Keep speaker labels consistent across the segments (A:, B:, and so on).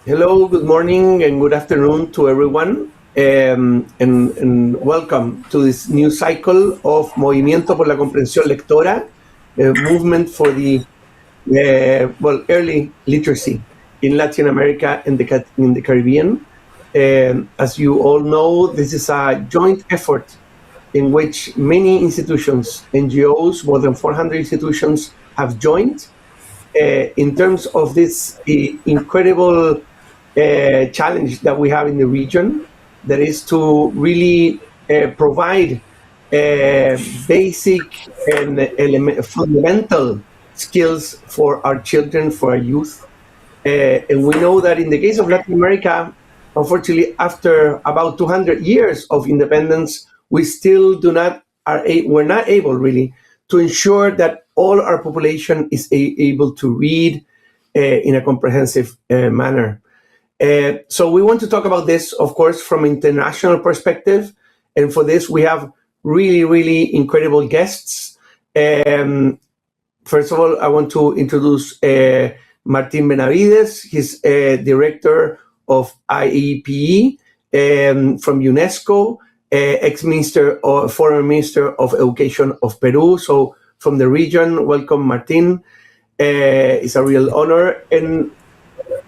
A: Hello, good morning and good afternoon to everyone, and welcome to this new cycle of Movimiento por la Comprensión Lectora, a movement for the early literacy in Latin America and in the Caribbean. As you all know, this is a joint effort in which many institutions, NGOs, more than 400 institutions have joined in terms of this incredible challenge that we have in the region, that is to really provide basic and fundamental skills for our children, for our youth. And we know that in the case of Latin America, unfortunately, after about 200 years of independence, we still we're not able really to ensure that all our population is able to read in a comprehensive manner. So we want to talk about this, of course, from an international perspective. And for this, we have really, really incredible guests. First of all, I want to introduce Martín Benavides. He's director of IIPE from UNESCO, ex-minister or former minister of education of Peru. So from the region, welcome, Martín. It's a real honor.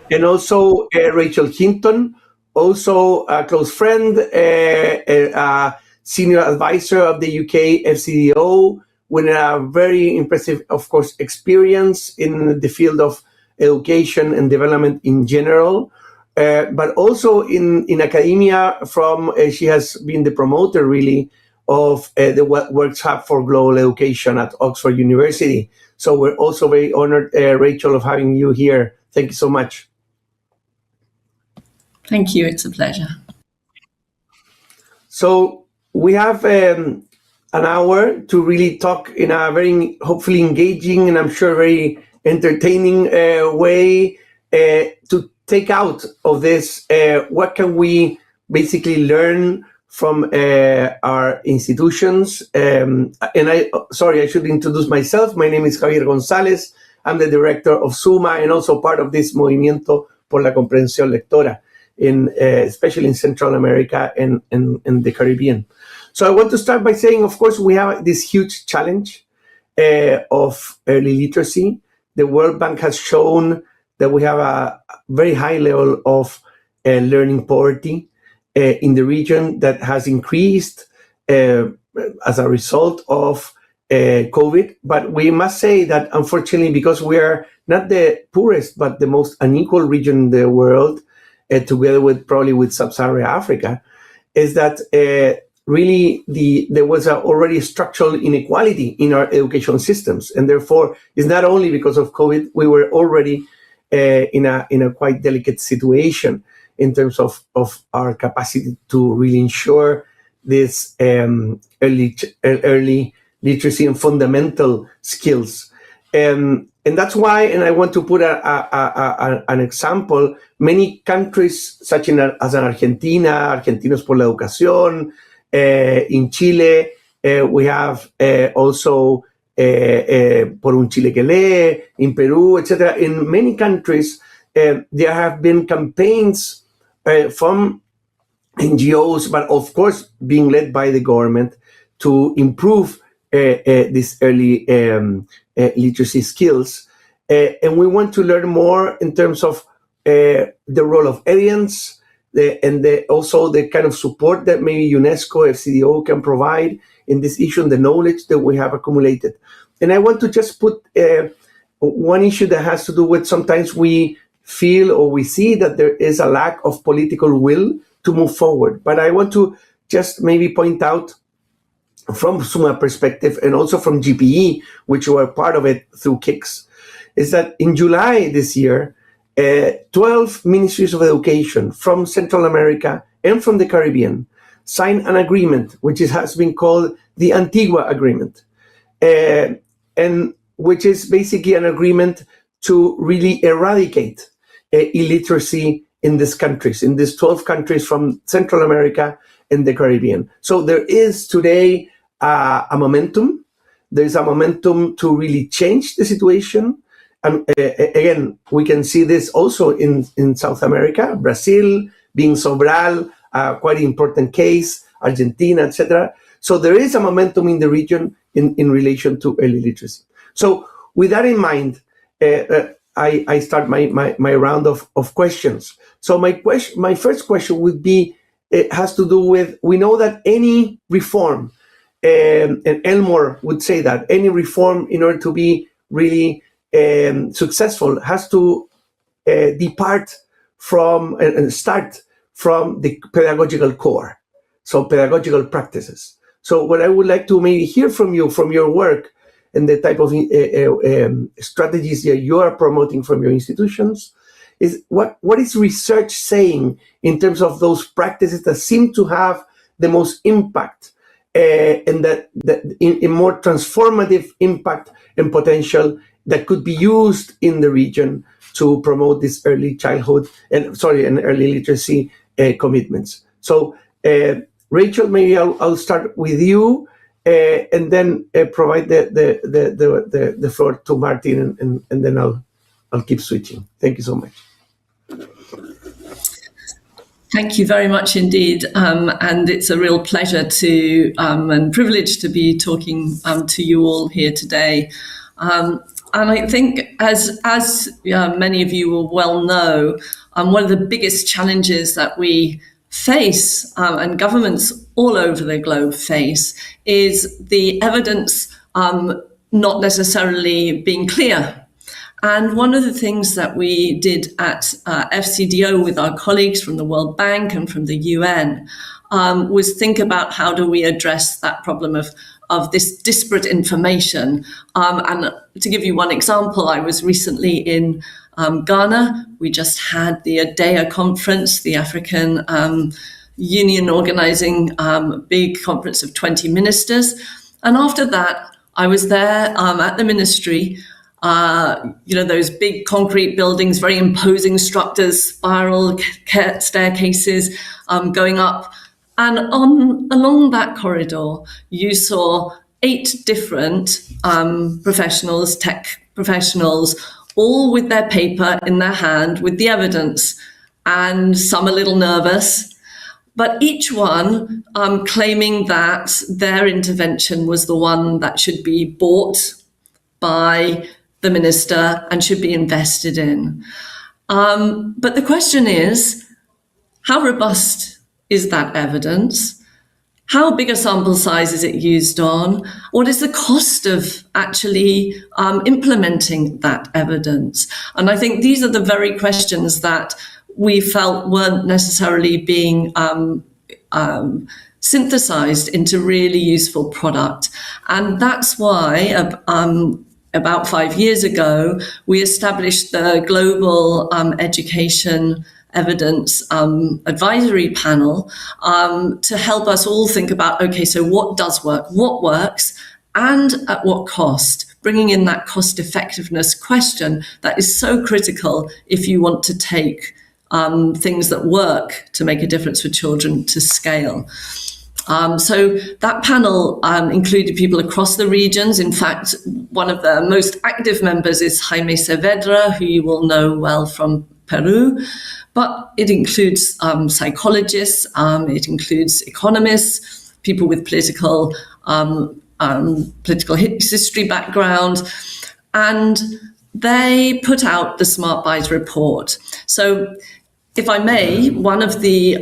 A: And also Rachel Hinton, also a close friend, a senior advisor of the UK FCDO, with a very impressive, of course, experience in the field of education and development in general, but also in academia. She has been the promoter, really, of the Workshop for Global Education at Oxford University. So we're also very honored, Rachel, of having you here. Thank you so much.
B: Thank you. It's a pleasure.
A: So we have an hour to really talk in a very, hopefully, engaging and I'm sure very entertaining way to take out of this what can we basically learn from our institutions. And I should introduce myself. My name is Javier González. I'm the director of SUMMA and also part of this Movimiento por la Comprensión Lectora, especially in Central America and the Caribbean. So I want to start by saying, of course, we have this huge challenge of early literacy. The World Bank has shown that we have a very high level of learning poverty in the region that has increased as a result of COVID. But we must say that, unfortunately, because we are not the poorest, but the most unequal region in the world, together with Sub-Saharan Africa, is that really there was already structural inequality in our education systems. And therefore, it's not only because of COVID, we were already in a quite delicate situation in terms of our capacity to really ensure this early literacy and fundamental skills. And that's why, and I want to put an example, many countries such as Argentina, Argentinos por la Educación, in Chile, we have also Por un Chile que lee, in Peru, etc. In many countries, there have been campaigns from NGOs, but of course being led by the government to improve these early literacy skills. And we want to learn more in terms of the role of evidence and also the kind of support that maybe UNESCO, FCDO can provide in this issue and the knowledge that we have accumulated. And I want to just put one issue that has to do with sometimes we feel or we see that there is a lack of political will to move forward. But I want to just maybe point out from SUMMA perspective and also from GPE, which were part of it through KICS, is that in July this year, 12 ministries of education from Central America and from the Caribbean signed an agreement, which has been called the Antigua Agreement, and which is basically an agreement to really eradicate illiteracy in these countries, in these 12 countries from Central America and the Caribbean. So there is today a momentum. There is a momentum to really change the situation. And again, we can see this also in South America, Brazil being Sobral, quite important case, Argentina, etc. So there is a momentum in the region in relation to early literacy. So with that in mind, I start my round of questions. So my first question would be, it has to do with, we know that any reform, and Elmore would say that any reform, in order to be really successful, has to depart from and start from the pedagogical core, so pedagogical practices. So what I would like to maybe hear from you, from your work and the type of strategies that you are promoting from your institutions, is what is research saying in terms of those practices that seem to have the most impact and that in more transformative impact and potential that could be used in the region to promote this early childhood and early literacy commitments. So Rachel, maybe I'll start with you and then provide the floor to Martin, and then I'll keep switching. Thank you so much.
B: Thank you very much indeed, and it's a real pleasure to and privilege to be talking to you all here today. And I think, as many of you will well know, one of the biggest challenges that we face, and governments all over the globe face, is the evidence not necessarily being clear. And one of the things that we did at FCDO with our colleagues from the World Bank and from the UN was think about how do we address that problem of this disparate information. And to give you one example, I was recently in Ghana. We just had the ADEA conference, the African Union organizing a big conference of 20 ministers. And after that, I was there at the ministry. Those big concrete buildings, very imposing structures, spiral staircases going up. And along that corridor, you saw 8 different professionals, tech professionals, all with their paper in their hand with the evidence, and some a little nervous, but each one claiming that their intervention was the one that should be bought by the minister and should be invested in. But the question is, how robust is that evidence? How big a sample size is it used on? What is the cost of actually implementing that evidence? And I think these are the very questions that we felt weren't necessarily being synthesized into really useful product. And that's why about 5 years ago, we established the Global Education Evidence Advisory Panel to help us all think about, okay, so what does work, what works, and at what cost? Bringing in that cost effectiveness question that is so critical if you want to take things that work to make a difference for children to scale. So that panel included people across the regions. In fact, one of the most active members is Jaime Saavedra, who you will know well from Peru. But it includes psychologists, it includes economists, people with political history background, and they put out the Smart Buys report. So, if I may, one of the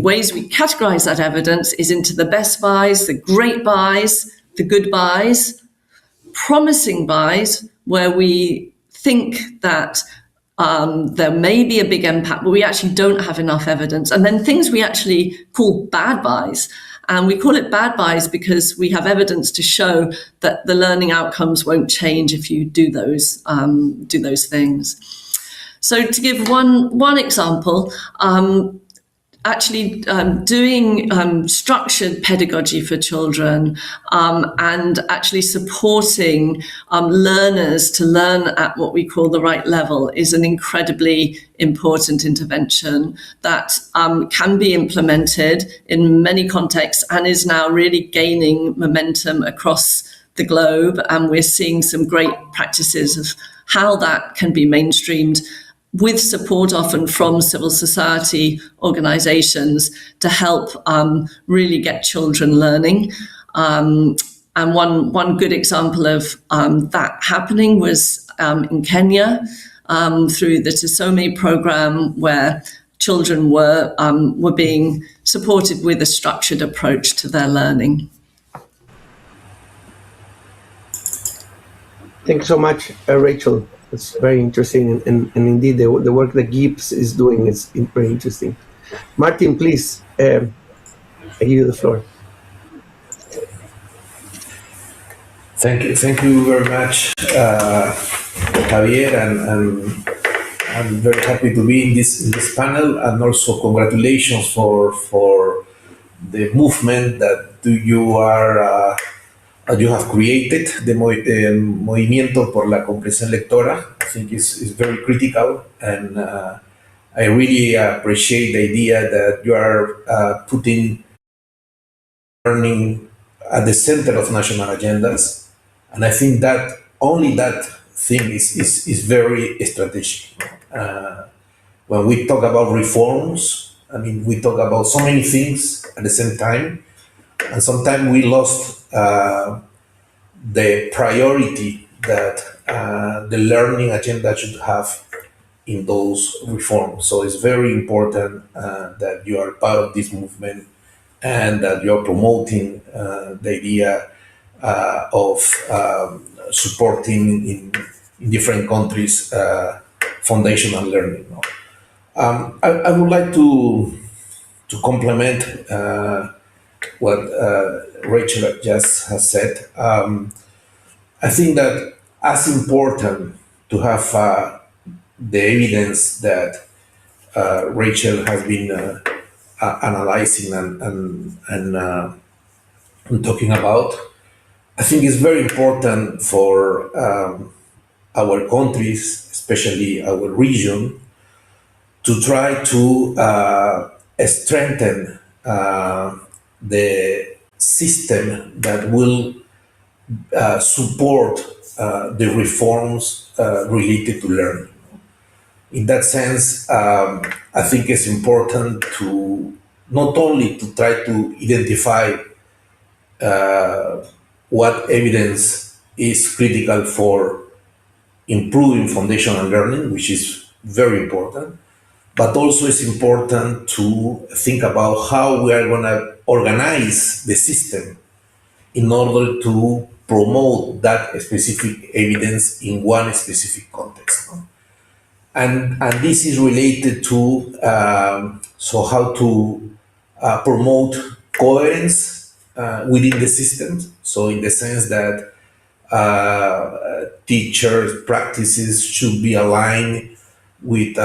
B: ways we categorize that evidence is into the best buys, the great buys, the good buys, promising buys, where we think that there may be a big impact, but we actually don't have enough evidence. And then things we actually call bad buys. And we call it bad buys because we have evidence to show that the learning outcomes won't change if you do those things. So to give one example, doing structured pedagogy for children and actually supporting learners to learn at what we call the right level is an incredibly important intervention that can be implemented in many contexts and is now really gaining momentum across the globe, and we're seeing some great practices of how that can be mainstreamed with support often from civil society organizations to help really get children learning. And one good example of that happening was in Kenya through the Tusome program, where children were being supported with a structured approach to their learning.
A: Thanks so much, Rachel. It's very interesting, and indeed the work that GIPS is doing is very interesting. Martin, please, I give you the floor.
C: Thank you very much, Javier, and I'm very happy to be in this panel, and also congratulations for the movement that you have created, the Movimiento por la Comprensión Lectora. I think is very critical, and I really appreciate the idea that you are putting learning at the center of national agendas, and I think that only that thing is very strategic. When we talk about reforms, I mean, we talk about so many things at the same time, and sometimes we lost the priority that the learning agenda should have in those reforms. So it's very important that you are part of this movement and that you're promoting the idea of supporting in different countries foundational learning. I would like to complement what Rachel just has said. I think that as important to have the evidence that Rachel has been analyzing and talking about, I think it's very important for our countries, especially our region, to try to strengthen the system that will support the reforms related to learning. In that sense, I think it's important to not only to try to identify what evidence is critical for improving foundational learning, which is very important, but also it's important to think about how we are going to organize the system in order to promote that specific evidence in one specific context. And this is related to how to promote coherence within the systems. So in the sense that teachers' practices should be aligned with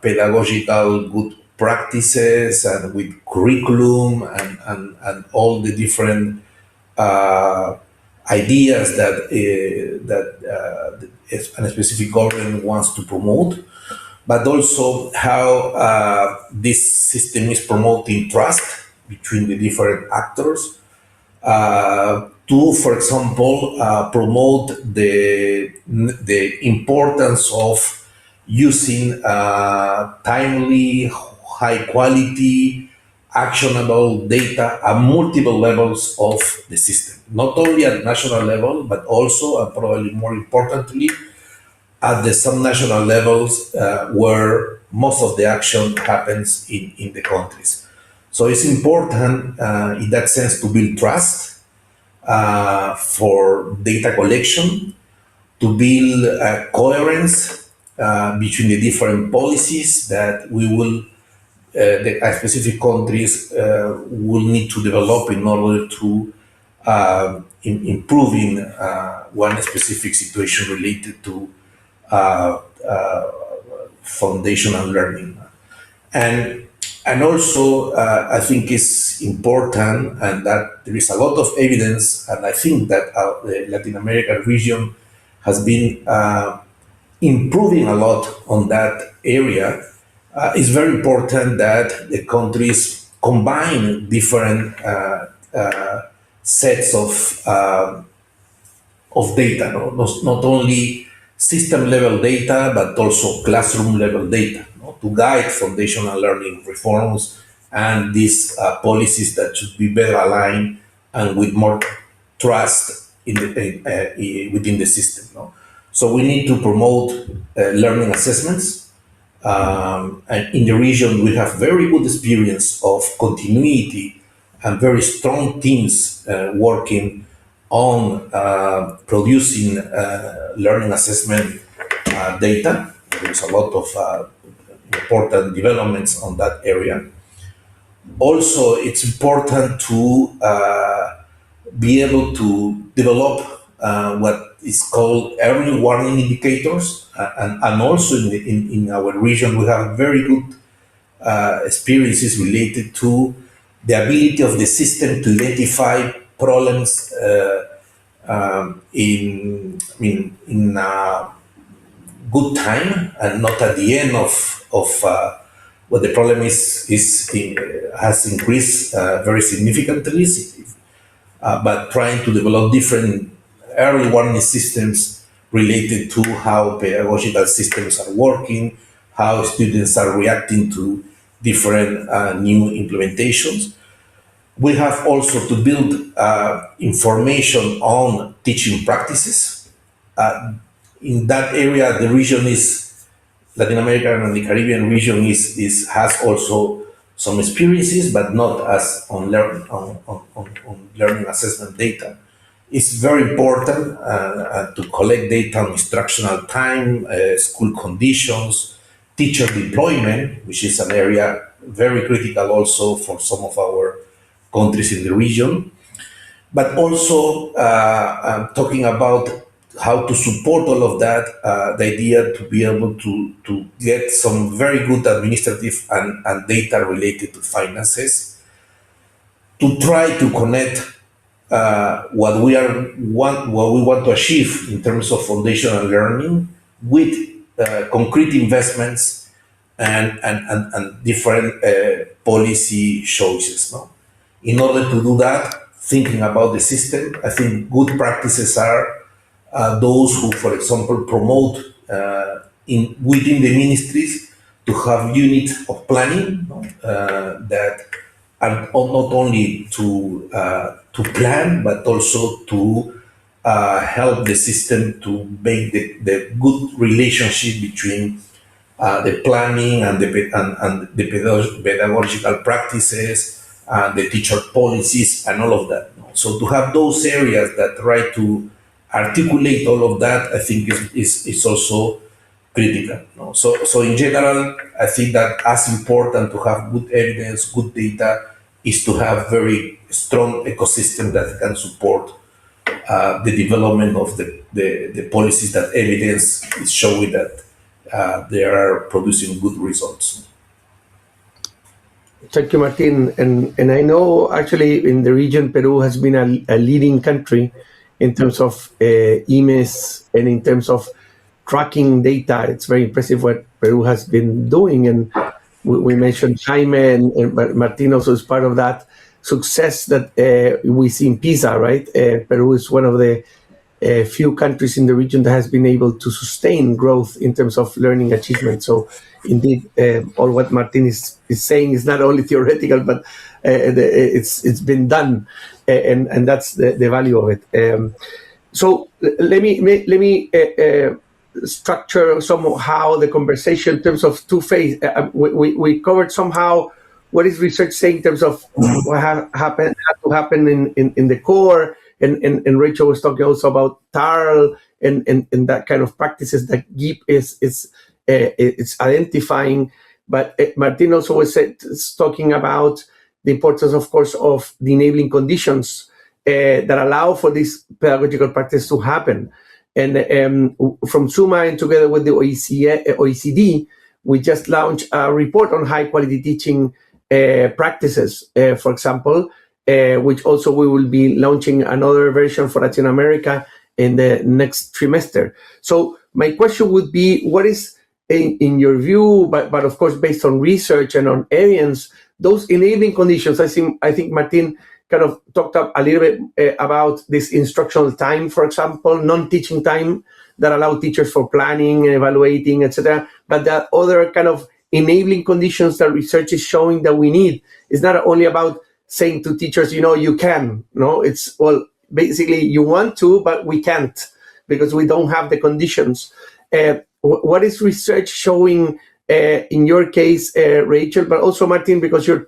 C: pedagogical good practices and with curriculum and all the different ideas that a specific government wants to promote, but also how this system is promoting trust between the different actors to, for example, promote the importance of using timely, high quality, actionable data at multiple levels of the system, not only at national level, but also, and probably more importantly, at the subnational levels where most of the action happens in the countries. So it's important in that sense to build trust for data collection, to build coherence between the different policies that we will the specific countries will need to develop in order to improving one specific situation related to foundational learning. And also, I think it's important, and that there is a lot of evidence, and I think that the Latin American region has been improving a lot on that area. It's very important that the countries combine different sets of of data, no? Not only system level data, but also classroom level data, no? To guide foundational learning reforms and these policies that should be better aligned and with more trust within the system. No? So we need to promote learning assessments. And in the region, we have very good experience of continuity and very strong teams working on producing learning assessment data. There's a lot of important developments on that area. Also, it's important to be able to develop what is called early warning indicators, and also in our region we have very good experiences related to the ability of the system to identify problems in good time and not at the end of what the problem has increased very significantly, but trying to develop different early warning systems related to how pedagogical systems are working, how students are reacting to different new implementations. We have also to build information on teaching practices. In that area, the region is Latin America and the Caribbean region has also some experiences, but not as on learning assessment data. It's very important to collect data on instructional time, school conditions, teacher deployment, which is an area very critical also for some of our countries in the region. But also talking about how to support all of that, the idea to be able to get some very good administrative and data related to finances, to try to connect what we want to achieve in terms of foundational learning with concrete investments and different policy choices. No? In order to do that, thinking about the system, I think good practices are those who, for example, promote within the ministries to have units of planning, no? That are not only to plan, but also to help the system to make the good relationship between the planning and the pedagogical practices and the teacher policies and all of that. No? So to have those areas that try to articulate all of that, I think is also critical. No? So in general, I think that as important to have good evidence, good data, is to have very strong ecosystem that can support the development of the policies that evidence is showing that they are producing good results.
A: Thank you, Martin. And I know actually in the region, Peru has been a leading country in terms of IIPE and in terms of tracking data. It's very impressive what Peru has been doing. And we mentioned Jaime, and Martin also is part of that success that we see in PISA, right? Peru is one of the few countries in the region that has been able to sustain growth in terms of learning achievement. So indeed, all what Martin is saying is not only theoretical, but it's been done, and that's the value of it. So let me structure somehow the conversation in terms of two phases. We covered somehow what is research saying in terms of what had to happen in the core, and Rachel was talking also about TARL and that kind of practices that GIP is identifying. But Martin also was talking about the importance, of course, of the enabling conditions that allow for this pedagogical practice to happen. And from SUMMA and together with the OECD, we just launched a report on high quality teaching practices, for example, which also we will be launching another version for Latin America in the next trimester. So my question would be, what is, in your view, but of course based on research and on evidence, those enabling conditions? I think Martin kind of talked a little bit about this instructional time, for example, non-teaching time that allow teachers for planning and evaluating, etc. But that other kind of enabling conditions that research is showing that we need is not only about saying to teachers, you can, it's, well, basically you want to, but we can't because we don't have the conditions. What is research showing in your case, Rachel, but also Martin, because you're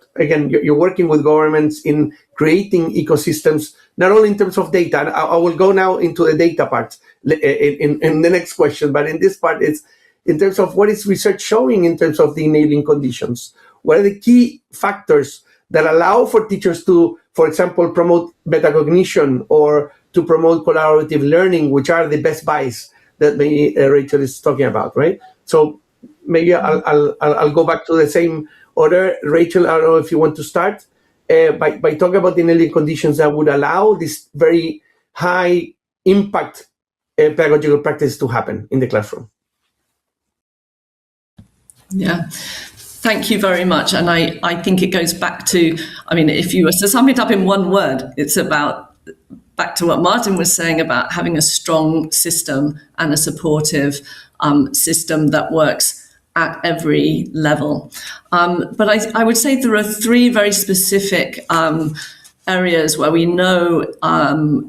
A: working with governments in creating ecosystems, not only in terms of data. I will go now into the data part in the next question, but in this part, it's in terms of what is research showing in terms of the enabling conditions. What are the key factors that allow for teachers to, for example, promote metacognition or to promote collaborative learning, which are the best buys that Rachel is talking about, right? So maybe I'll go back to the same order. Rachel, I don't know if you want to start by talking about the enabling conditions that would allow this very high impact pedagogical practice to happen in the classroom.
B: Yeah, thank you very much. And I think it goes back to, if you were to sum it up in one word, it's about back to what Martin was saying about having a strong system and a supportive system that works at every level. But I would say there are three very specific areas where we know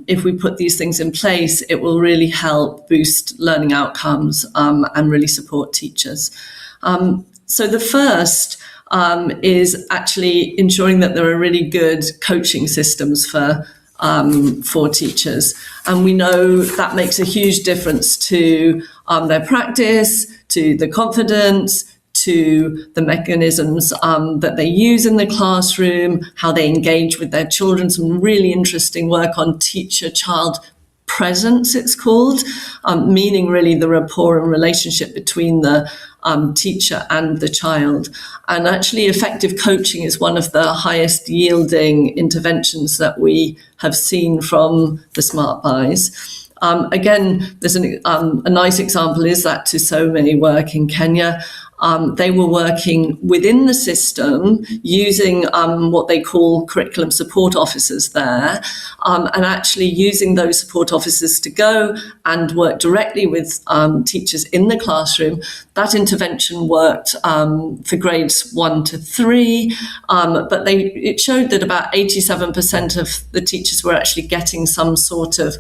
B: if we put these things in place, it will really help boost learning outcomes and really support teachers. So the first is actually ensuring that there are really good coaching systems for teachers. And we know that makes a huge difference to their practice, to the confidence, to the mechanisms that they use in the classroom, how they engage with their children. Some really interesting work on teacher-child presence, it's called, meaning really the rapport and relationship between the teacher and the child. And actually effective coaching is one of the highest yielding interventions that we have seen from the Smart Buys. Again, there's a nice example is that TUSOME work in Kenya. They were working within the system using what they call curriculum support officers there, and actually using those support officers to go and work directly with teachers in the classroom. That intervention worked for grades 1 to 3, but it showed that about 87% of the teachers were actually getting some sort of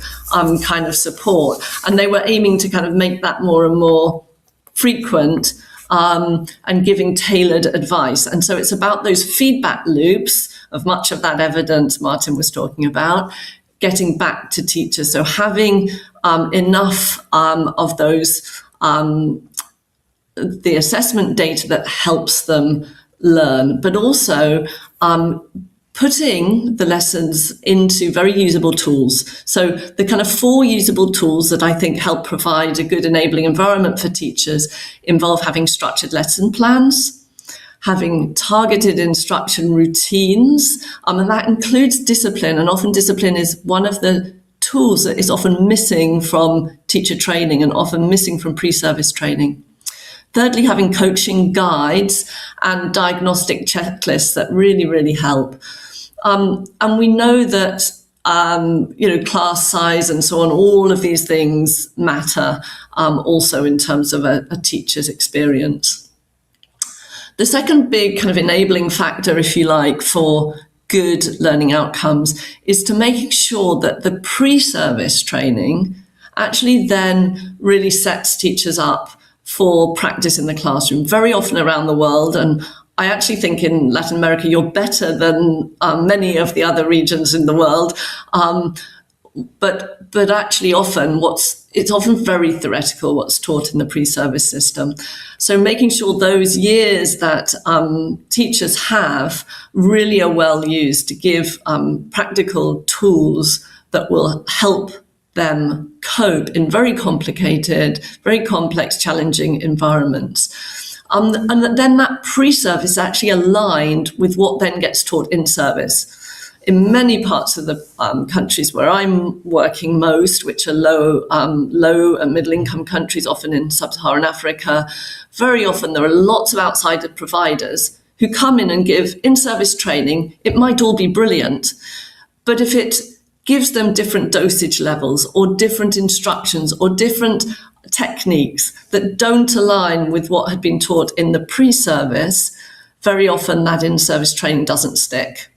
B: kind of support, and they were aiming to kind of make that more and more frequent. And giving tailored advice. And so it's about those feedback loops of much of that evidence Martin was talking about, getting back to teachers. So having enough of those, the assessment data that helps them learn, but also putting the lessons into very usable tools. So the kind of 4 usable tools that I think help provide a good enabling environment for teachers involve having structured lesson plans, having targeted instruction routines, and that includes discipline. And often discipline is one of the tools that is often missing from teacher training and often missing from pre-service training. Thirdly, having coaching guides and diagnostic checklists that really, really help. And we know that, class size and so on, all of these things matter also in terms of a teacher's experience. The second big kind of enabling factor, if you like, for good learning outcomes is to making sure that the pre-service training actually then really sets teachers up for practice in the classroom. Very often around the world, and I actually think in Latin America, you're better than many of the other regions in the world. But actually often it's often very theoretical what's taught in the pre-service system. So making sure those years that teachers have really are well used to give practical tools that will help them cope in very complicated, very complex, challenging environments. And then that pre-service is actually aligned with what then gets taught in service. In many parts of the countries where I'm working most, which are low and middle income countries, often in sub-Saharan Africa, very often there are lots of outside providers who come in and give in-service training. It might all be brilliant, But if it gives them different dosage levels or different instructions or different techniques that don't align with what had been taught in the pre-service, very often that in-service training doesn't stick.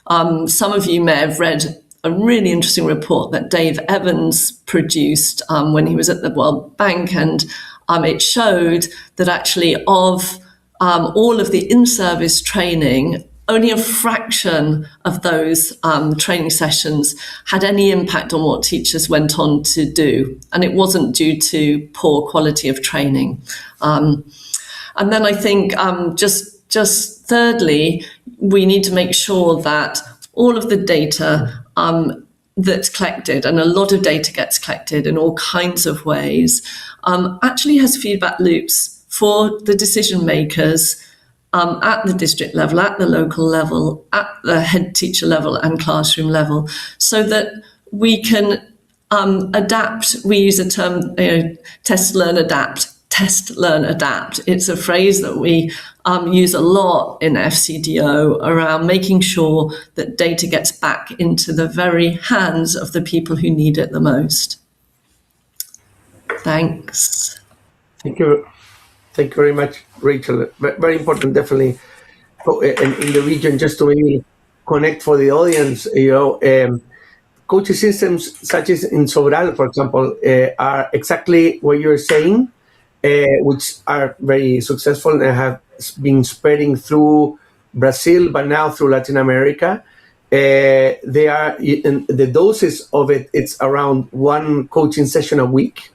B: Some of you may have read a really interesting report that Dave Evans produced when he was at the World Bank, and it showed that actually of all of the in-service training, only a fraction of those training sessions had any impact on what teachers went on to do. And it wasn't due to poor quality of training. And then I think just thirdly, we need to make sure that all of the data that's collected, and a lot of data gets collected in all kinds of ways, actually has feedback loops for the decision makers at the district level, at the local level, at the head teacher level and classroom level, so that we can adapt. We use a term, test, learn, adapt. Test, learn, adapt. It's a phrase that we use a lot in FCDO around making sure that data gets back into the very hands of the people who need it the most. Thanks.
A: Thank you. Thank you very much, Rachel. Very important, definitely, in the region, just to maybe connect for the audience, coaching systems such as in Sobral, for example, are exactly what you're saying, which are very successful and have been spreading through Brazil, but now through Latin America. They are, in the doses of it, it's around one coaching session a week.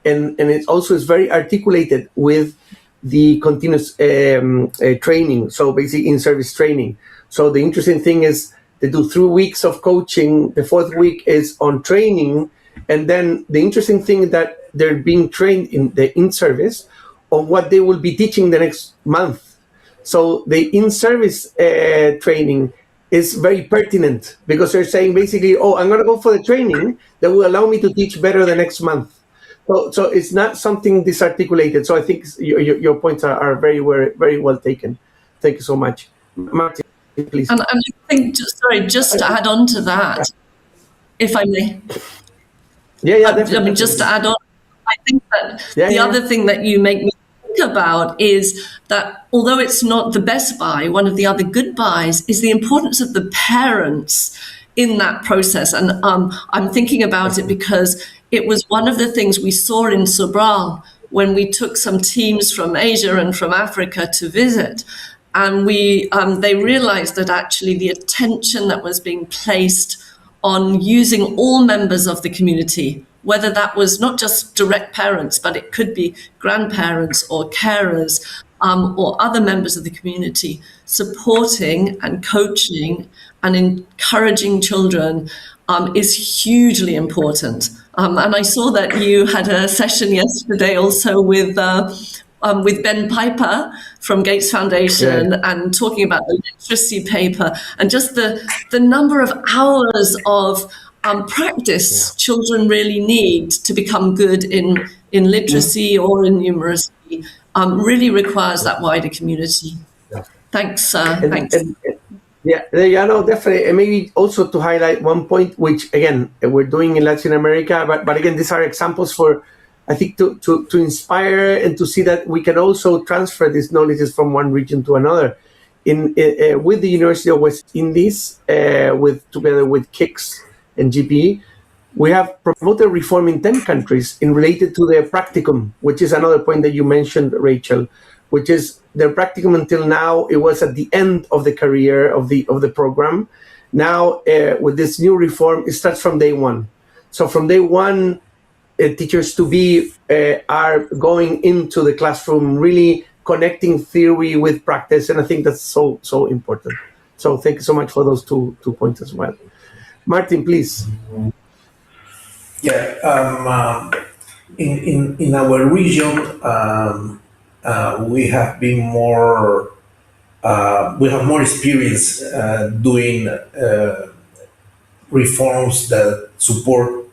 A: And it also is very articulated with the continuous training, so basically in-service training. So the interesting thing is they do 3 weeks of coaching, the 4th week is on training, and then the interesting thing that they're being trained in the in-service on what they will be teaching the next month. So the in-service training is very pertinent because they're saying basically, oh, I'm going to go for the training that will allow me to teach better the next month. So it's not something disarticulated. So I think your points are very well taken. Thank you so much. Martin, please.
B: And I think, just to add on to that, if I may.
A: Yeah, definitely.
B: I mean, just to add on, I think that the other thing that you make me think about is that although it's not the best buy, one of the other good buys is the importance of the parents in that process. And I'm thinking about it because it was one of the things we saw in Sobral when we took some teams from Asia and from Africa to visit. And they realized that actually the attention that was being placed on using all members of the community, whether that was not just direct parents, but it could be grandparents or carers or other members of the community, supporting and coaching and encouraging children is hugely important. And I saw that you had a session yesterday also with Ben Piper from Gates Foundation and talking about the literacy paper and just the number of hours of practice children really need to become good in literacy or in numeracy really requires that wider community. Thanks. Thanks.
A: No, definitely. And maybe also to highlight one point, which again, we're doing in Latin America, but again, these are examples for, I think, to inspire and to see that we can also transfer these knowledges from one region to another. With the University of West Indies, together with KICS and GPE, we have promoted reform in 10 countries in related to their practicum, which is another point that you mentioned, Rachel, which is their practicum until now, it was at the end of the career of the program. Now, with this new reform, it starts from day one. So from day one, teachers to be are going into the classroom, really connecting theory with practice, and I think that's so important. So thank you so much for those two points as well. Martin, please.
C: Yeah, in our region, we have been more. We have more experience doing reforms that support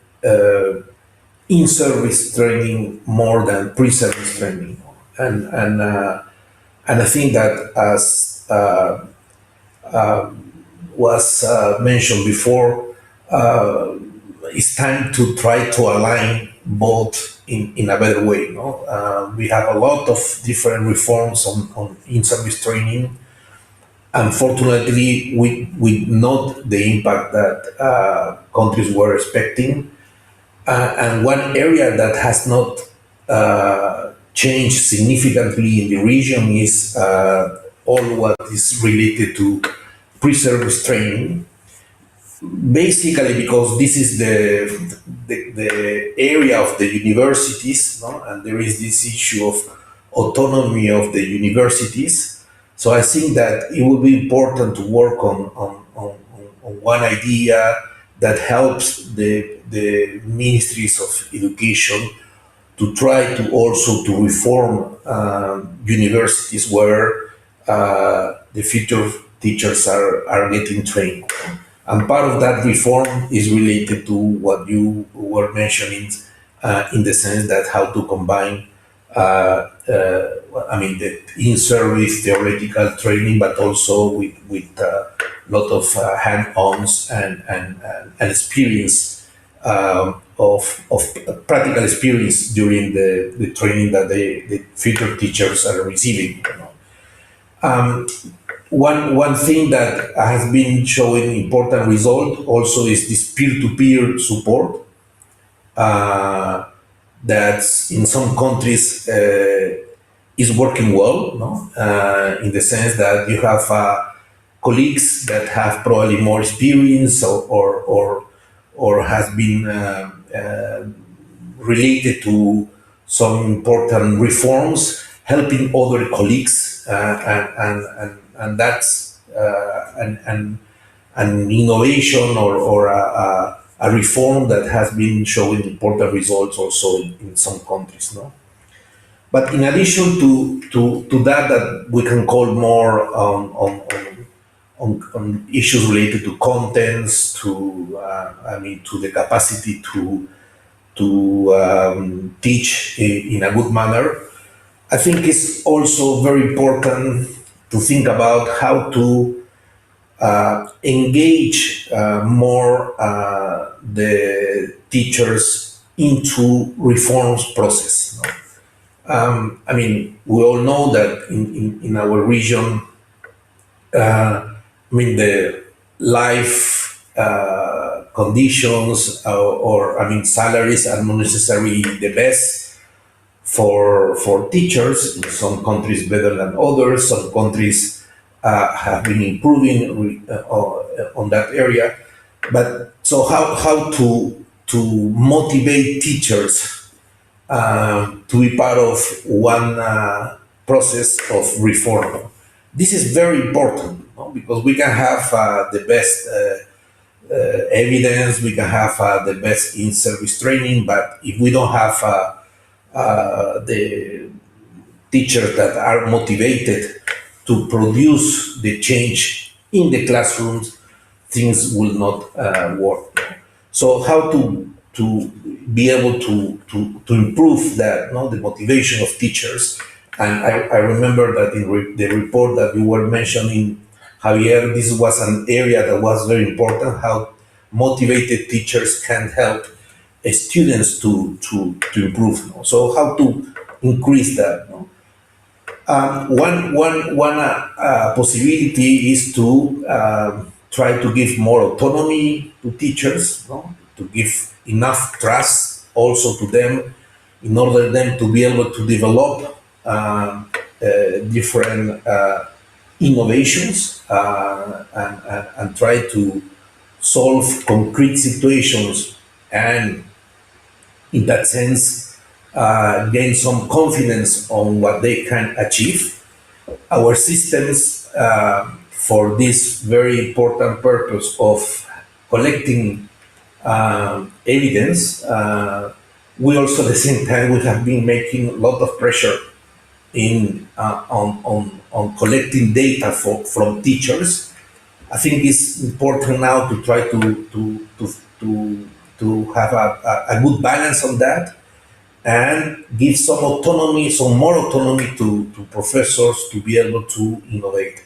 C: in-service training more than pre-service training, and I think that as was mentioned before, it's time to try to align both in a better way. No? We have a lot of different reforms on in-service training. Unfortunately, with not the impact that countries were expecting. And one area that has not changed significantly in the region is all what is related to pre-service training. Basically, because this is the area of the universities, no? And there is this issue of autonomy of the universities. So I think that it would be important to work on one idea that helps the ministries of education to try to also to reform universities where the future teachers are getting trained. And part of that reform is related to what you were mentioning, in the sense that how to combine, the in-service theoretical training, but also with a lot of hand-ons and experience of practical experience during the training that the future teachers are receiving. One thing that has been showing important result also is this peer-to-peer support. That in some countries is working well, no? In the sense that you have colleagues that have probably more experience or has been related to some important reforms, helping other colleagues, and that's an innovation or a reform that has been showing important results also in some countries, no? But in addition to that we can call more on issues related to contents, to the capacity to teach in a good manner. I think it's also very important to think about how to engage more the teachers into reforms process. No? We all know that in our region, the life conditions or salaries are not necessarily the best for teachers. In some countries better than others. Some countries have been improving on that area. But so how to motivate teachers to be part of one process of reform? This is very important, no? Because we can have the best evidence, we can have the best in-service training, but if we don't have the teachers that are motivated to produce the change in the classrooms, things will not work. So how to be able to improve that, no, the motivation of teachers. And I remember that in the report that you were mentioning, Javier, this was an area that was very important, how motivated teachers can help students to improve. No? So how to increase that. No? One possibility is to try to give more autonomy to teachers, no? To give enough trust also to them in order them to be able to develop different innovations and try to solve concrete situations, and in that sense gain some confidence on what they can achieve. Our systems for this very important purpose of collecting evidence, we also at the same time we have been making a lot of pressure on collecting data from teachers. I think it's important now to try to have a good balance on that and give some autonomy, some more autonomy to professors to be able to innovate.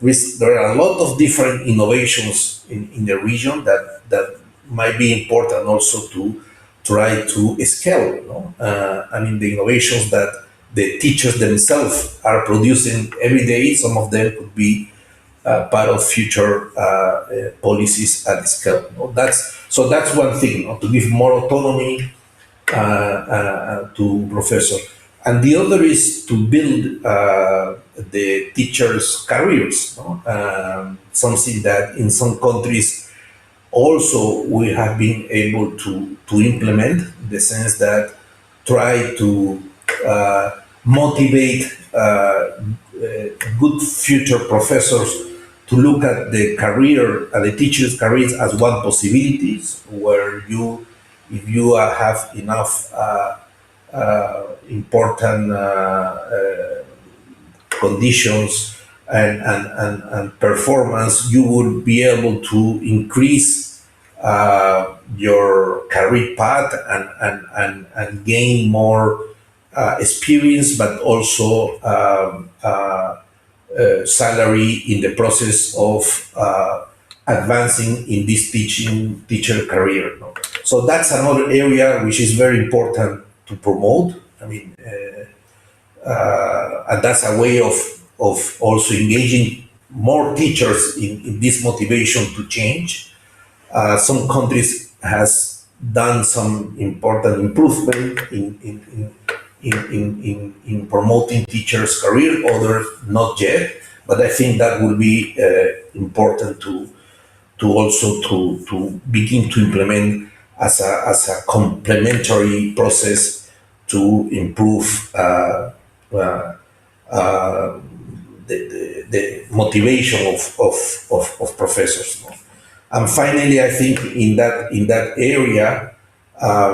C: there are a lot of different innovations in the region that might be important also to try to scale. I mean, the innovations that the teachers themselves are producing every day, some of them could be part of future policies at scale. That's one thing, to give more autonomy to professors. And the other is to build the teachers' careers, something that in some countries also we have been able to implement, in the sense that try to motivate good future professors to look at the career, at the teachers' careers as one possibility, where if you have enough important conditions and performance, you will be able to increase your career path and gain more experience, but also salary in the process of advancing in this teacher career. So that's another area which is very important to promote. I mean, and that's a way of also engaging more teachers in this motivation to change. Some countries has done some important improvement in promoting teachers' career, others not yet. But I think that will be important to also to begin to implement as a complementary process to improve the motivation of professors. And finally, I think in that area, I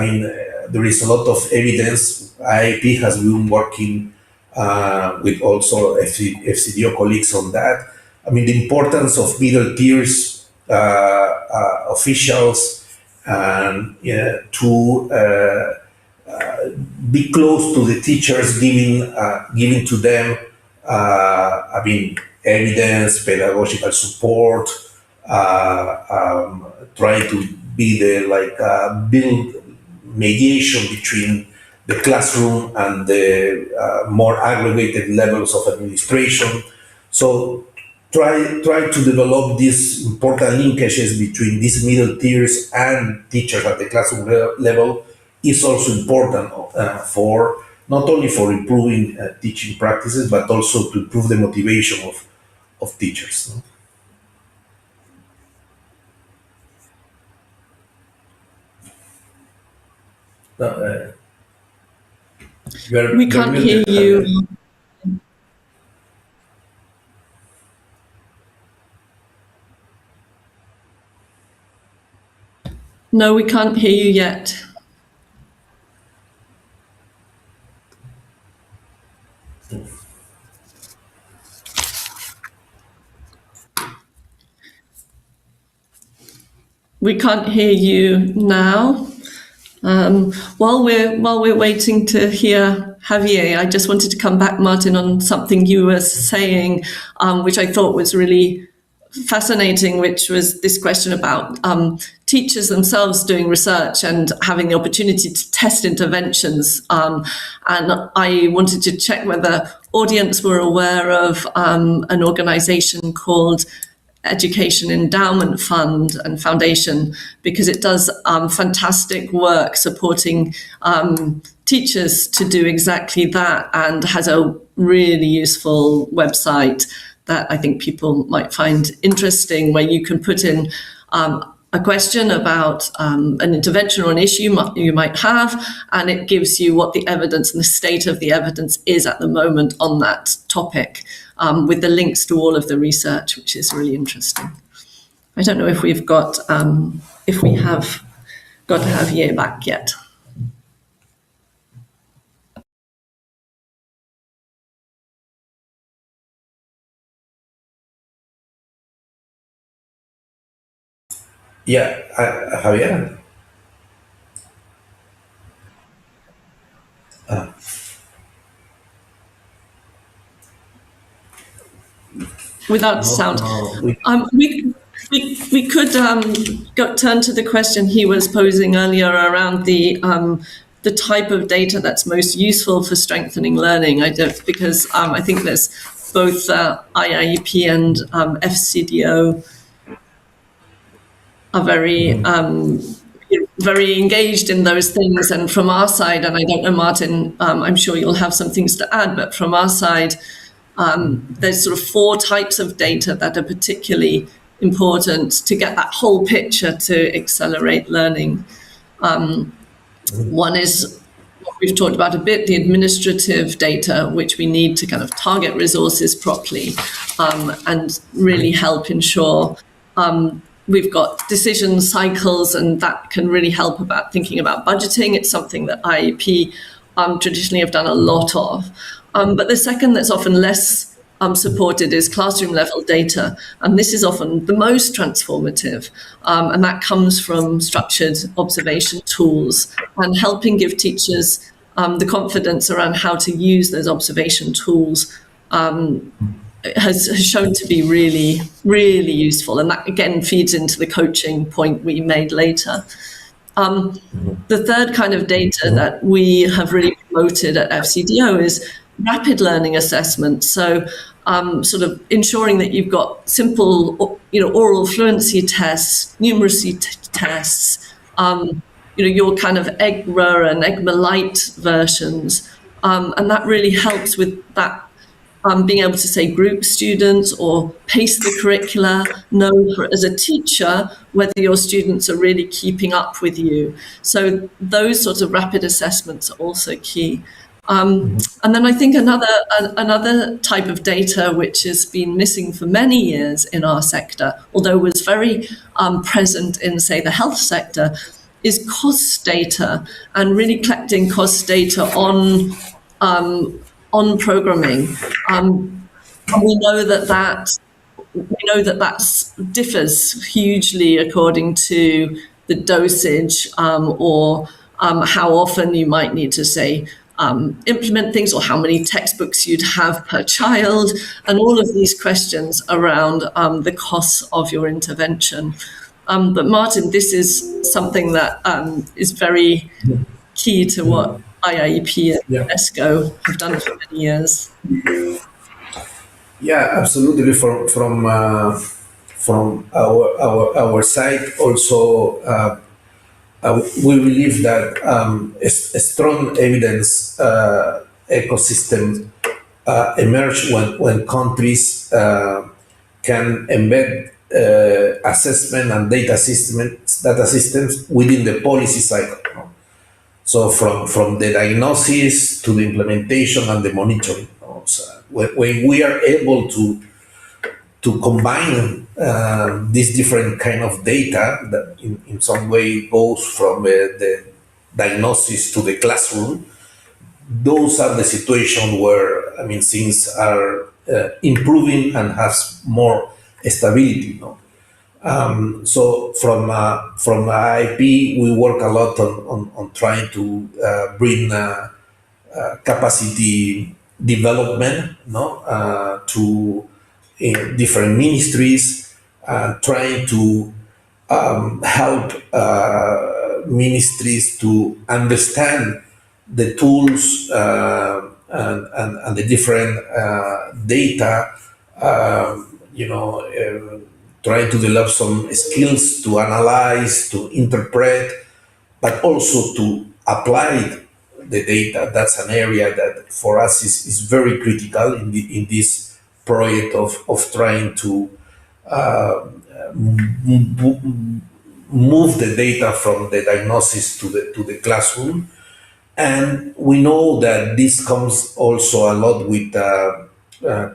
C: mean, there is a lot of evidence. IIPE has been working with also FCDO colleagues on that. I mean, the importance of middle tiers officials and to be close to the teachers, giving to them, I mean, evidence, pedagogical support, trying to be the build mediation between the classroom and the more aggregated levels of administration. So try to develop these important linkages between these middle tiers and teachers at the classroom level is also important for not only for improving teaching practices, but also to improve the motivation of teachers.
B: We can't hear you. No, we can't hear you yet. We can't hear you now. While we're waiting to hear Javier, I just wanted to come back, Martin, on something you were saying, which I thought was really fascinating, which was this question about teachers themselves doing research and having the opportunity to test interventions. And I wanted to check whether audience were aware of an organization called Education Endowment Fund and Foundation, because it does fantastic work supporting teachers to do exactly that, and has a really useful website that I think people might find interesting, where you can put in a question about an intervention or an issue you might have, and it gives you what the evidence and the state of the evidence is at the moment on that topic, with the links to all of the research, which is really interesting. I don't know if we've got, if we have got Javier back yet.
C: Yeah, Javier.
B: Without sound. We could turn to the question he was posing earlier around the type of data that's most useful for strengthening learning. Because I think there's both IIPE and FCDO are very engaged in those things. And from our side, and I don't know, Martin, I'm sure you'll have some things to add, but from our side, there's sort of 4 types of data that are particularly important to get that whole picture to accelerate learning. One is what we've talked about a bit, the administrative data, which we need to kind of target resources properly and really help ensure we've got decision cycles, and that can really help about thinking about budgeting. It's something that IIPE traditionally have done a lot of. But the second that's often less supported is classroom level data. And this is often the most transformative. And that comes from structured observation tools and helping give teachers the confidence around how to use those observation tools has shown to be really, really useful. And that, again, feeds into the coaching point we made later. The third kind of data that we have really promoted at FCDO is rapid learning assessment. So sort of ensuring that you've got simple, oral fluency tests, numeracy tests, your kind of EGMA and EGMA Lite versions. And that really helps with that being able to say group students or pace the curricula, know as a teacher whether your students are really keeping up with you. So those sorts of rapid assessments are also key. And then I think another type of data which has been missing for many years in our sector, although was very present in, say, the health sector, is cost data, and really collecting cost data on programming. We know that differs hugely according to the dosage or how often you might need to say implement things, or how many textbooks you'd have per child, and all of these questions around the costs of your intervention. But Martin, this is something that is very key to what IIPE and UNESCO have done for many years.
C: Yeah, absolutely. From our side, also, we believe that a strong evidence ecosystem emerge when countries can embed assessment and data systems within the policy cycle. So from the diagnosis to the implementation and the monitoring. So when we are able to combine this different kind of data that in some way goes from the diagnosis to the classroom, those are the situations where, things are improving and has more stability. So from IIP, we work a lot on trying to bring capacity development to different ministries, trying to help ministries to understand the tools and the different data, trying to develop some skills to analyze, to interpret, but also to apply the data. That's an area that for us is very critical in this project of trying to move the data from the diagnosis to the classroom. And we know that this comes also a lot with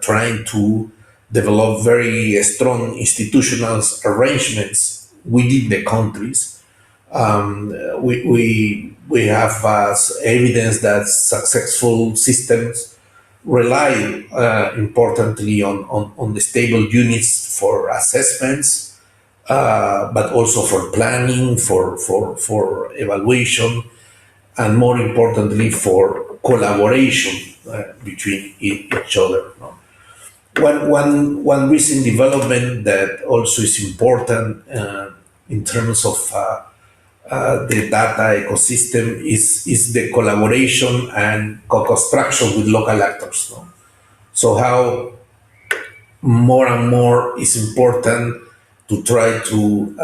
C: trying to develop very strong institutional arrangements within the countries. We have evidence that successful systems rely importantly on the stable units for assessments, but also for planning, for evaluation, and more importantly for collaboration between each other. One recent development that also is important in terms of the data ecosystem is the collaboration and co-construction with local actors. No? So how more and more is important to try to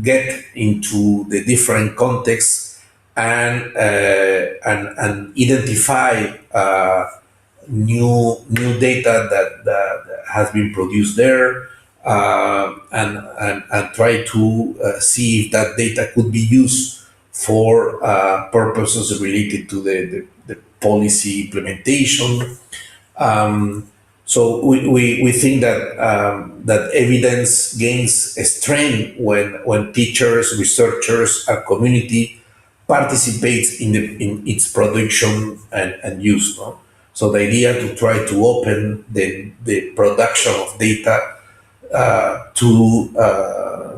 C: get into the different contexts and identify new data that has been produced there, and try to see if that data could be used for purposes related to the policy implementation. So we think that that evidence gains strength when teachers, researchers, and community participates in its production and use. No? So the idea to try to open the production of data to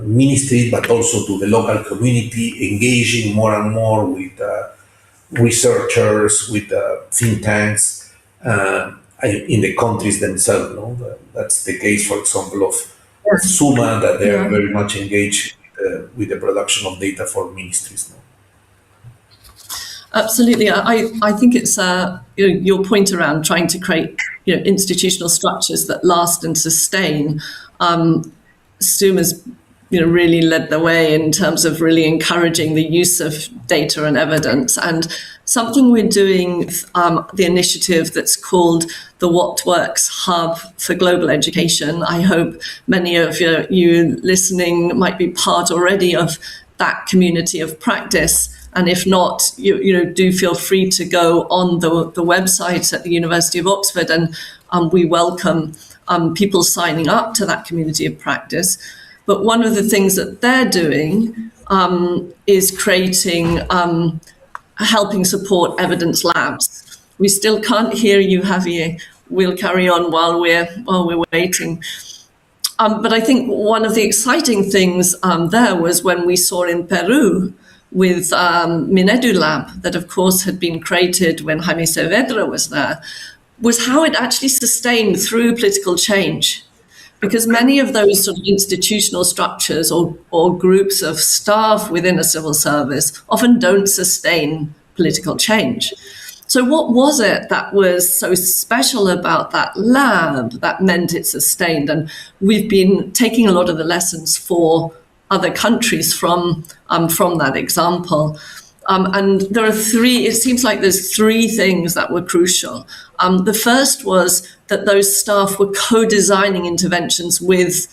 C: ministry, but also to the local community, engaging more and more with researchers, with think tanks in the countries themselves. No? That's the case, for example, of SUMMA, that they are very much engaged with the production of data for ministries. No?
B: Absolutely. I think it's your point around trying to create institutional structures that last and sustain. SUMMA's really led the way in terms of really encouraging the use of data and evidence. And something we're doing, the initiative that's called the What Works Hub for Global Education. I hope many of you listening might be part already of that community of practice. And if not, do feel free to go on the website at the University of Oxford, and we welcome people signing up to that community of practice. But one of the things that they're doing is creating, helping support evidence labs. We still can't hear you, Javier. We'll carry on while we're waiting. But I think one of the exciting things there was when we saw in Peru with Minedu Lab, that of course had been created when Jaime Saavedra was there, was how it actually sustained through political change. Because many of those sort of institutional structures or groups of staff within a civil service often don't sustain political change. So what was it that was so special about that lab that meant it sustained? And we've been taking a lot of the lessons for other countries from that example. And there are it seems like there's three things that were crucial. The first was that those staff were co-designing interventions with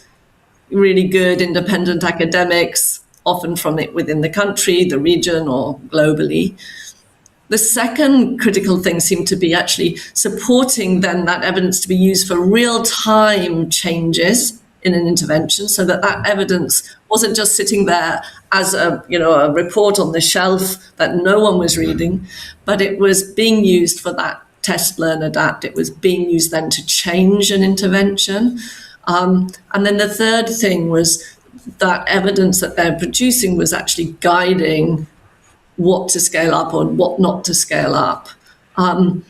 B: really good independent academics, often from within the country, the region, or globally. The second critical thing seemed to be actually supporting then that evidence to be used for real-time changes in an intervention, so that evidence wasn't just sitting there as a report on the shelf that no one was reading, but it was being used for that test, learn, adapt. It was being used then to change an intervention. And then the third thing was that evidence that they're producing was actually guiding what to scale up or what not to scale up. And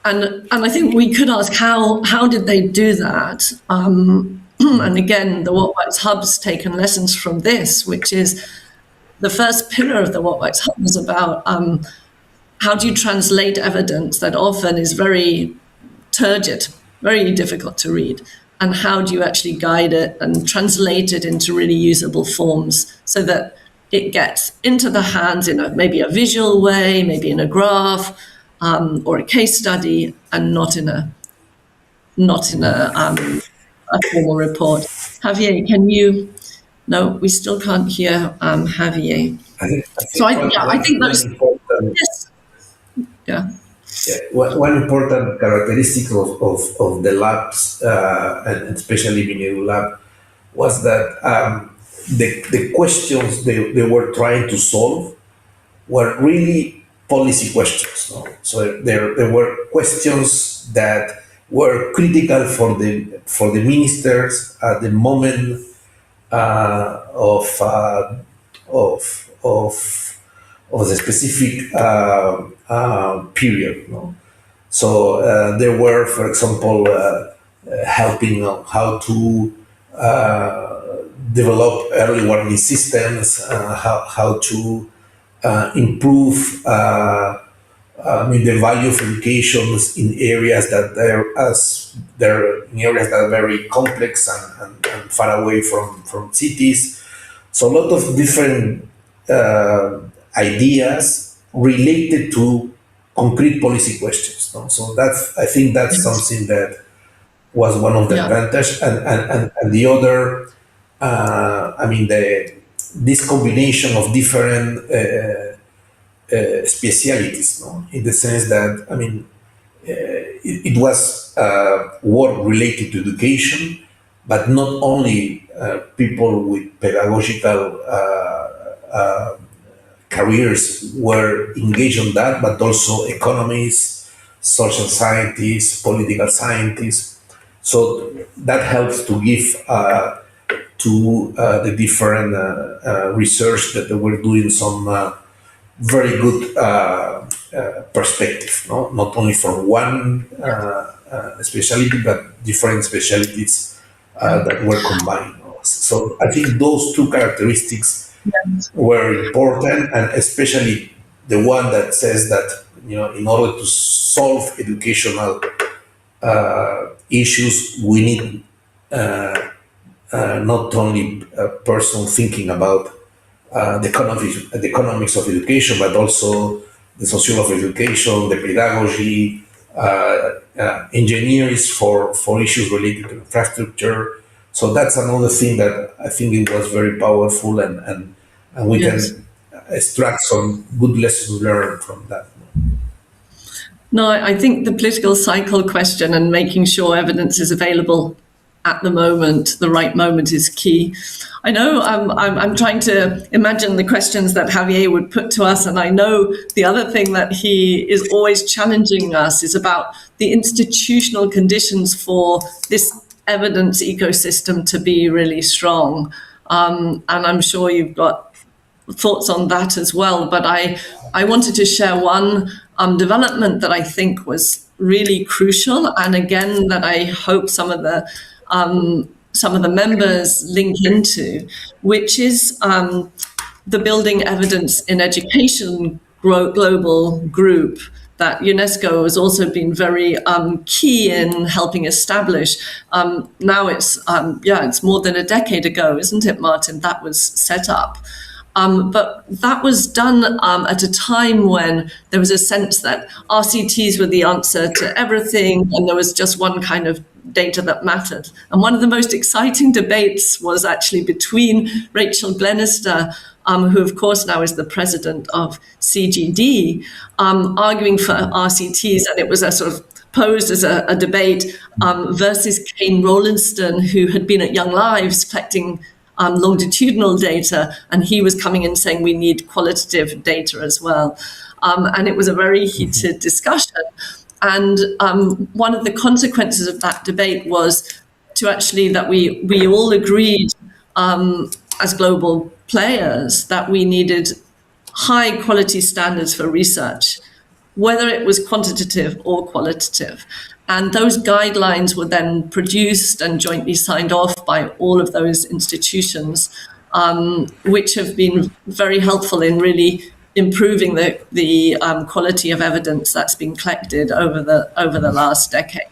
B: I think we could ask how did they do that? And again, the What Works Hub's taken lessons from this, which is the first pillar of the What Works Hub was about how do you translate evidence that often is very turgid, very difficult to read, and how do you actually guide it and translate it into really usable forms so that it gets into the hands in maybe a visual way, maybe in a graph or a case study, and not in a formal report. Javier, can you? No, we still can't hear Javier. I think those. Yes. Yeah.
C: One important characteristic of the labs, and especially Minedu Lab, was that the questions they were trying to solve were really policy questions. No? So there were questions that were critical for the ministers at the moment of the specific period. No? So there were, for example, helping on how to develop early warning systems, how to improve the value of education in areas that are very complex and far away from cities. So a lot of different ideas related to concrete policy questions. No? So I think that's something that was one of the advantages, and the other, this combination of different specialities, no? In the sense that, it was work related to education, but not only people with pedagogical careers were engaged on that, but also economists, social scientists, political scientists. So that helps to give to the different research that they were doing some very good perspective, no? Not only from one specialty, but different specialties that were combined. So I think those two characteristics were important, and especially the one that says that, in order to solve educational issues, we need not only a person thinking about the economics of education, but also the sociology of education, the pedagogy, engineers for issues related to infrastructure. So that's another thing that I think it was very powerful, and we can extract some good lessons learned from that.
B: No, I think the political cycle question and making sure evidence is available at the moment, the right moment, is key. I know I'm trying to imagine the questions that Javier would put to us, and I know the other thing that he is always challenging us is about the institutional conditions for this evidence ecosystem to be really strong. And I'm sure you've got thoughts on that as well. But I wanted to share one development that I think was really crucial, and again that I hope some of the members link into, which is the Building Evidence in Education Global Group that UNESCO has also been very key in helping establish. Now it's more than a decade ago, isn't it, Martin, that was set up. But that was done at a time when there was a sense that RCTs were the answer to everything, and there was just one kind of data that mattered. And one of the most exciting debates was actually between Rachel Glenister, who of course now is the president of CGD, arguing for RCTs, and it was a sort of posed as a debate versus Kane Rowlandston, who had been at Young Lives collecting longitudinal data, and he was coming in saying we need qualitative data as well. And it was a very heated discussion. And one of the consequences of that debate was to actually that we all agreed as global players that we needed high quality standards for research, whether it was quantitative or qualitative. And those guidelines were then produced and jointly signed off by all of those institutions, which have been very helpful in really improving the quality of evidence that's been collected over the last decade.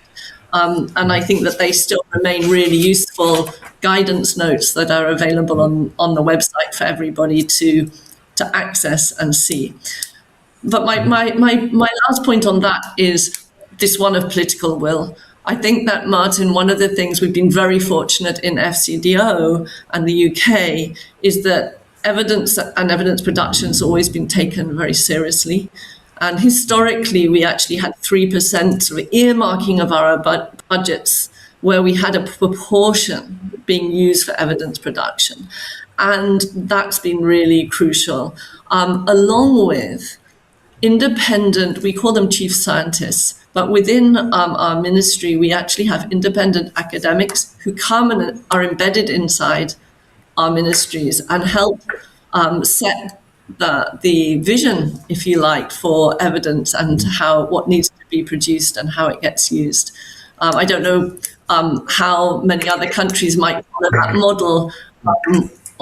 B: And I think that they still remain really useful guidance notes that are available on the website for everybody to access and see. But my last point on that is this one of political will. I think that, Martin, one of the things we've been very fortunate in FCDO and the UK is that evidence and evidence production has always been taken very seriously. And historically, we actually had 3% sort of earmarking of our budgets where we had a proportion being used for evidence production. And that's been really crucial, along with independent, we call them chief scientists, but within our ministry, we actually have independent academics who come and are embedded inside our ministries and help set the vision, if you like, for evidence and what needs to be produced and how it gets used. I don't know how many other countries might follow that model,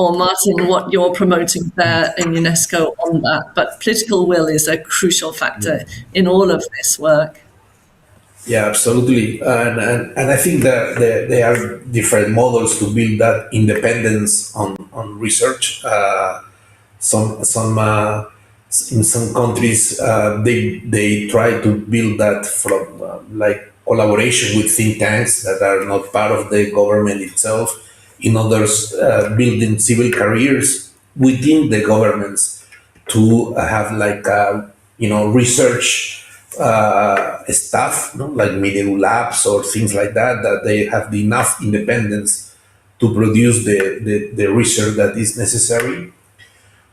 B: or Martin, what you're promoting there in UNESCO on that. But political will is a crucial factor in all of this work.
C: Yeah, absolutely, and I think that there are different models to build that independence on research. Some in some countries they try to build that from like collaboration with think tanks that are not part of the government itself. In others, building civil careers within the governments to have like research staff, like Middle labs or things like that, that they have enough independence to produce the research that is necessary.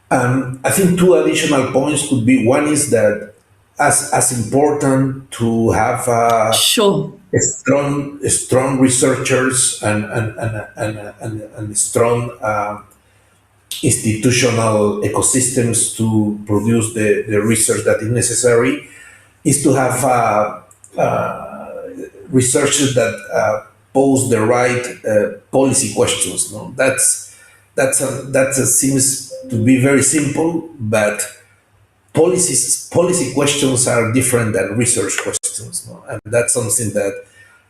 C: I think two additional points could be: one is that as important to have
B: Sure.
C: strong researchers and strong institutional ecosystems to produce the research that is necessary, is to have researchers that pose the right policy questions. No, that seems to be very simple, but policy questions are different than research questions. No? And that's something that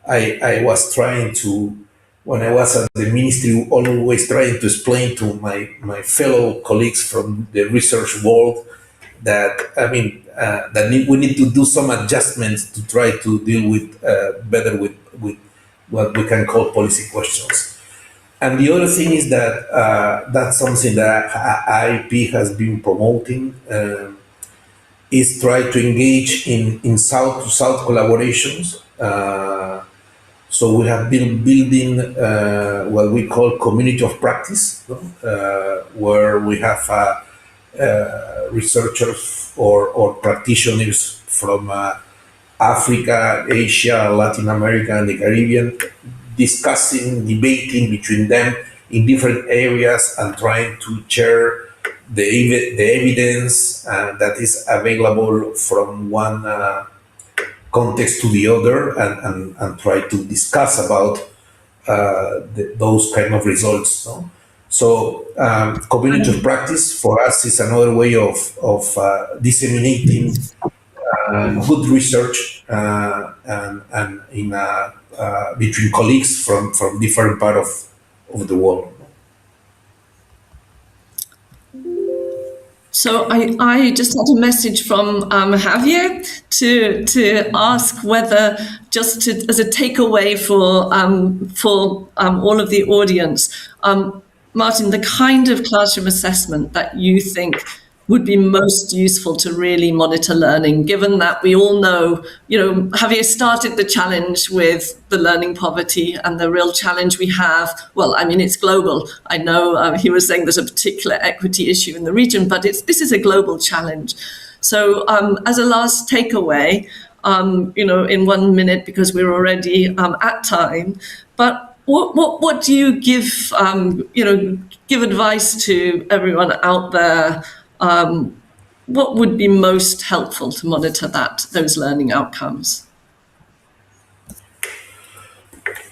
C: I was trying to, when I was at the ministry, always trying to explain to my fellow colleagues from the research world that we need to do some adjustments to try to deal with better with what we can call policy questions. And the other thing is that that's something that IIPE has been promoting, is try to engage in South-to-South collaborations. So we have been building what we call community of practice, where we have researchers or practitioners from Africa, Asia, Latin America, and the Caribbean, discussing, debating between them in different areas and trying to share the evidence that is available from one context to the other, and try to discuss about those kind of results. No? So community of practice for us is another way of disseminating good research and in between colleagues from different parts of the world.
B: So I just had a message from Javier to ask whether, just as a takeaway for all of the audience, Martin, the kind of classroom assessment that you think would be most useful to really monitor learning, given that we all know, Javier started the challenge with the learning poverty, and the real challenge we have, well, I mean, it's global. I know he was saying there's a particular equity issue in the region, but this is a global challenge. So as a last takeaway, in 1 minute, because we're already at time, but what do you give, give advice to everyone out there? What would be most helpful to monitor those learning outcomes?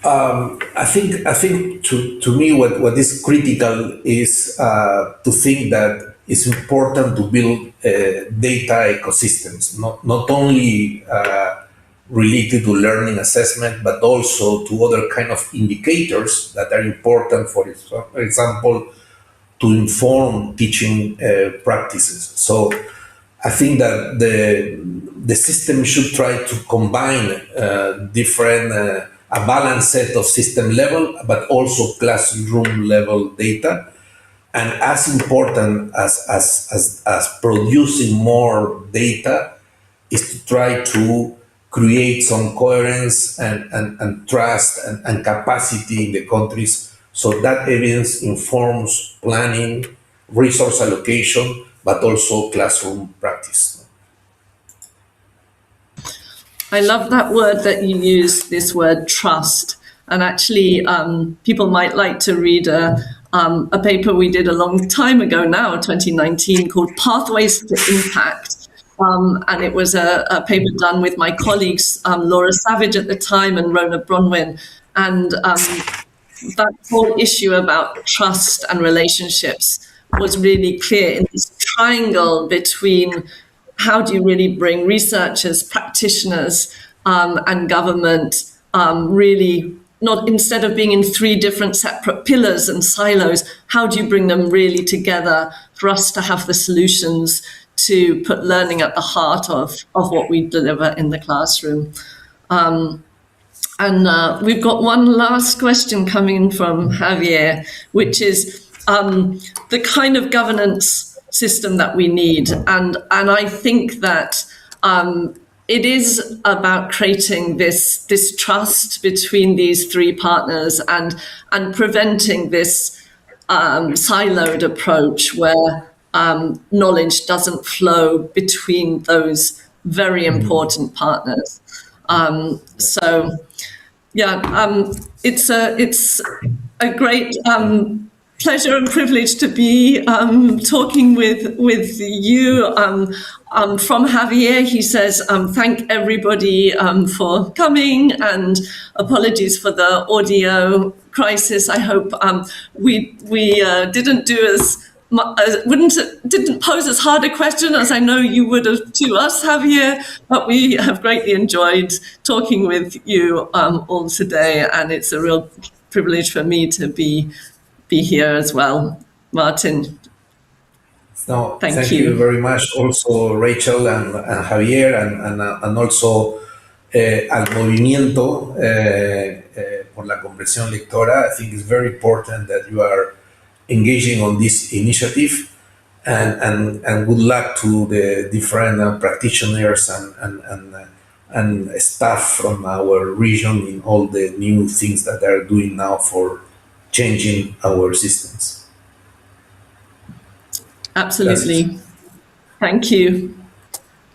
C: I think to me what is critical is to think that it's important to build data ecosystems, not only related to learning assessment, but also to other kind of indicators that are important, for example, to inform teaching practices. So I think that the system should try to combine a balanced set of system level, but also classroom level data. And as important as producing more data is to try to create some coherence and trust and capacity in the countries, so that evidence informs planning, resource allocation, but also classroom practice.
B: I love that word that you use, this word trust. And actually, people might like to read a paper we did a long time ago now, 2019, called Pathways to Impact, and it was a paper done with my colleagues, Laura Savage at the time and Rona Bronwyn. And that whole issue about trust and relationships was really clear in this triangle between how do you really bring researchers, practitioners, and government really, not instead of being in three different separate pillars and silos, how do you bring them really together for us to have the solutions to put learning at the heart of what we deliver in the classroom? And we've got one last question coming from Javier, which is the kind of governance system that we need. And I think that it is about creating this trust between these three partners and preventing this siloed approach where knowledge doesn't flow between those very important partners. It's a great pleasure and privilege to be talking with you. From Javier, he says, thank everybody for coming, and apologies for the audio crisis. I hope we didn't do didn't pose as hard a question as I know you would have to us, Javier, but we have greatly enjoyed talking with you all today, and it's a real privilege for me to be here as well. Martin.
C: No,
B: thank
C: you very much. Also, Rachel and Javier, and also al movimiento por la Comprensión Lectora. I think it's very important that you are engaging on this initiative, and good luck to the different practitioners and staff from our region in all the new things that they're doing now for changing our systems.
B: Absolutely. Thank you.